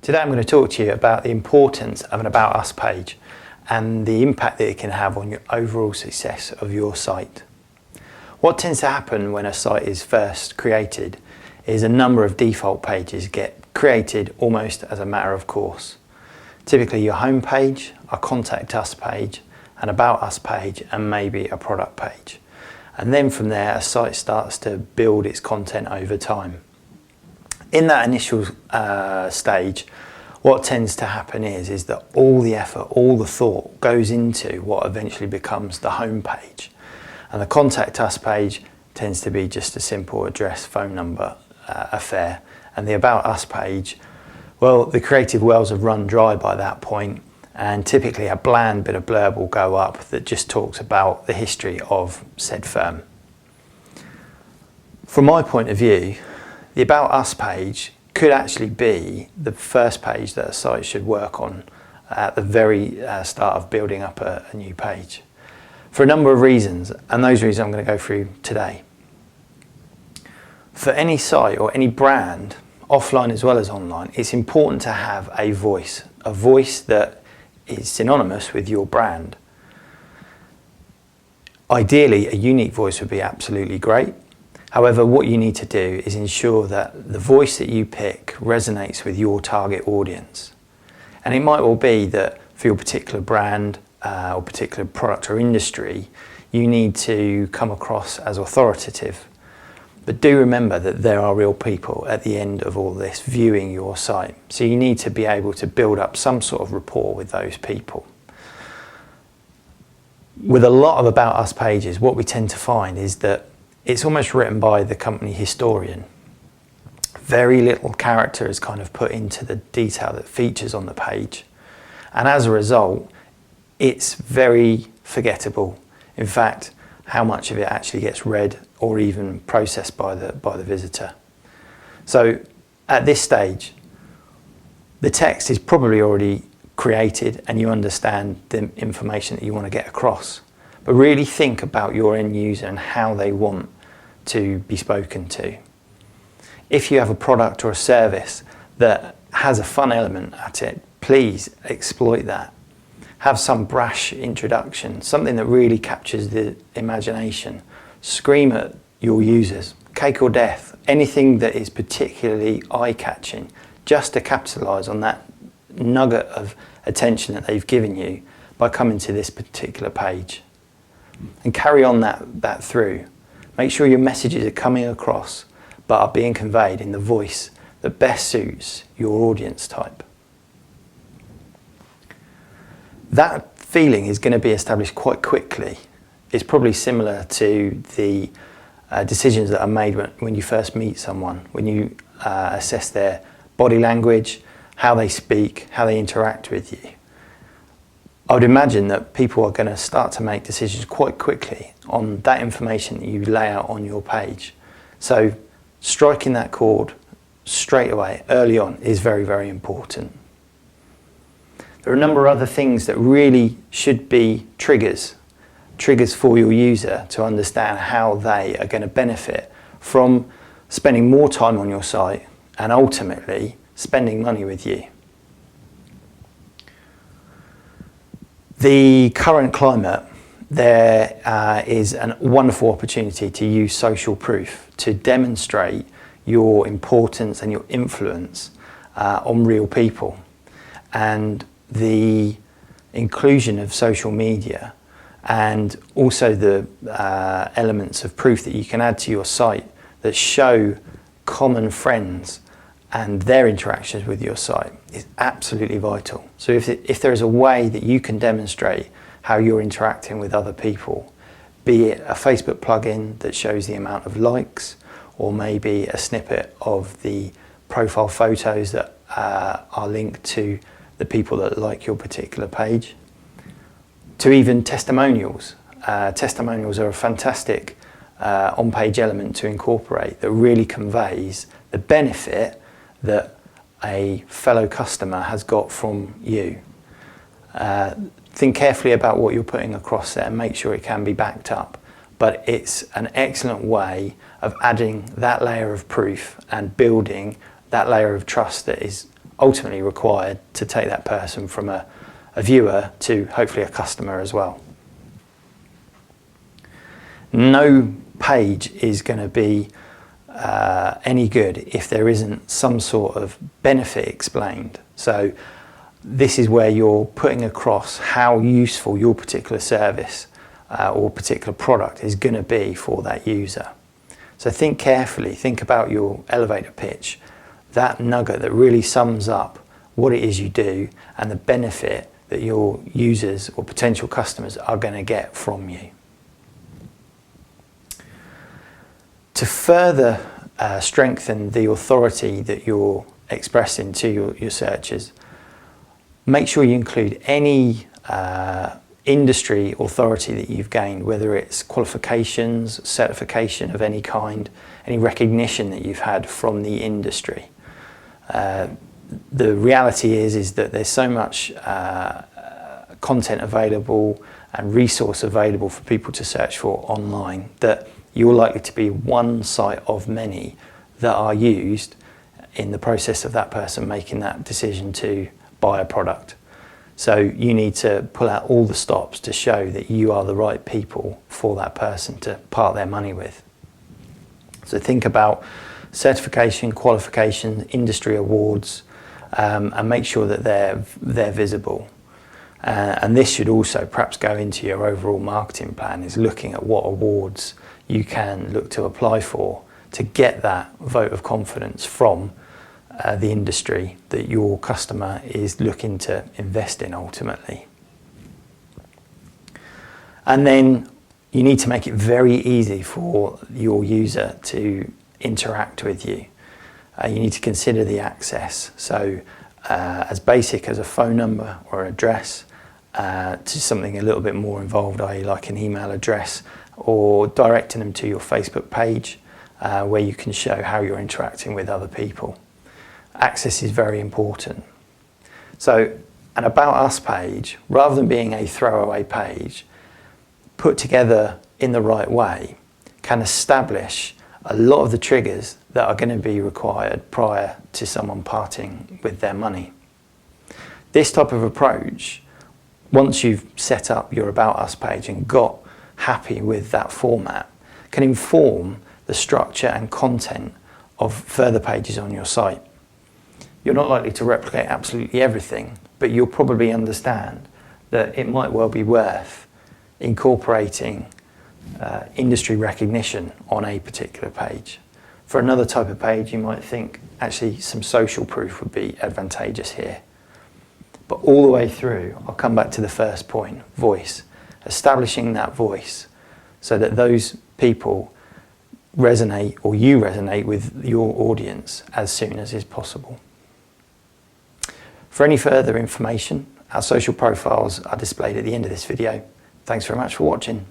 Today I'm going to talk to you about the importance of an About Us page and the impact that it can have on your overall success of your site. What tends to happen when a site is first created is a number of default pages get created almost as a matter of course. Typically your home page, a Contact Us page, an About Us page, and maybe a product page. And then from there a site starts to build its content over time. In that initial stage, what tends to happen is that all the effort, all the thought goes into what eventually becomes the home page. And the Contact Us page tends to be just a simple address, phone number affair. And the About Us page, well, the creative wells have run dry by that point, and typically a bland bit of blurb will go up that just talks about the history of said firm. From my point of view, the About Us page could actually be the first page that a site should work on at the very start of building up a new page, for a number of reasons, and those reasons I'm going to go through today. For any site or any brand, offline as well as online, it's important to have a voice that is synonymous with your brand. Ideally, a unique voice would be absolutely great. However, what you need to do is ensure that the voice that you pick resonates with your target audience. And it might well be that for your particular brand or particular product or industry, you need to come across as authoritative. But do remember that there are real people at the end of all this viewing your site. So you need to be able to build up some sort of rapport with those people. With a lot of About Us pages, what we tend to find is that it's almost written by the company historian. Very little character is kind of put into the detail that features on the page. And as a result, it's very forgettable. In fact, how much of it actually gets read or even processed by the visitor. So at this stage, the text is probably already created and you understand the information that you want to get across. But really think about your end user and how they want to be spoken to. If you have a product or a service that has a fun element at it, please exploit that. Have some brash introduction, something that really captures the imagination. Scream at your users, cake or death, anything that is particularly eye-catching, just to capitalise on that nugget of attention that they've given you by coming to this particular page. And carry on that through. Make sure your messages are coming across but are being conveyed in the voice that best suits your audience type. That feeling is going to be established quite quickly. It's probably similar to the decisions that are made when you first meet someone, when you assess their body language, how they speak, how they interact with you. I would imagine that people are going to start to make decisions quite quickly on that information that you lay out on your page. So striking that chord straight away, early on, is very, very important. There are a number of other things that really should be triggers for your user to understand how they are going to benefit from spending more time on your site and ultimately spending money with you. The current climate, there is a wonderful opportunity to use social proof to demonstrate your importance and your influence on real people. And the inclusion of social media and also the elements of proof that you can add to your site that show common friends and their interactions with your site is absolutely vital. So if there is a way that you can demonstrate how you're interacting with other people, be it a Facebook plugin that shows the amount of likes, or maybe a snippet of the profile photos that are linked to the people that like your particular page, to even testimonials. Testimonials are a fantastic on-page element to incorporate that really conveys the benefit that a fellow customer has got from you. Think carefully about what you're putting across there and make sure it can be backed up. But it's an excellent way of adding that layer of proof and building that layer of trust that is ultimately required to take that person from a viewer to hopefully a customer as well. No page is going to be any good if there isn't some sort of benefit explained. So this is where you're putting across how useful your particular service or particular product is going to be for that user. So think carefully, think about your elevator pitch, that nugget that really sums up what it is you do and the benefit that your users or potential customers are going to get from you. To further strengthen the authority that you're expressing to your searchers, make sure you include any industry authority that you've gained, whether it's qualifications, certification of any kind, any recognition that you've had from the industry. The reality is that there's so much content available and resource available for people to search for online that you're likely to be one site of many that are used in the process of that person making that decision to buy a product. So you need to pull out all the stops to show that you are the right people for that person to part their money with. So think about certification, qualification, industry awards, and make sure that they're visible. And this should also perhaps go into your overall marketing plan, is looking at what awards you can look to apply for to get that vote of confidence from the industry that your customer is looking to invest in ultimately. And then you need to make it very easy for your user to interact with you. You need to consider the access. So as basic as a phone number or address to something a little bit more involved, i.e. like an email address, or directing them to your Facebook page where you can show how you're interacting with other people. Access is very important. So an About Us page, rather than being a throwaway page, put together in the right way, can establish a lot of the triggers that are going to be required prior to someone parting with their money. This type of approach, once you've set up your About Us page and got happy with that format, can inform the structure and content of further pages on your site. You're not likely to replicate absolutely everything, but you'll probably understand that it might well be worth incorporating industry recognition on a particular page. For another type of page, you might think actually some social proof would be advantageous here. But all the way through, I'll come back to the first point, voice. Establishing that voice so that those people resonate, or you resonate with your audience as soon as is possible. For any further information, our social profiles are displayed at the end of this video. Thanks very much for watching.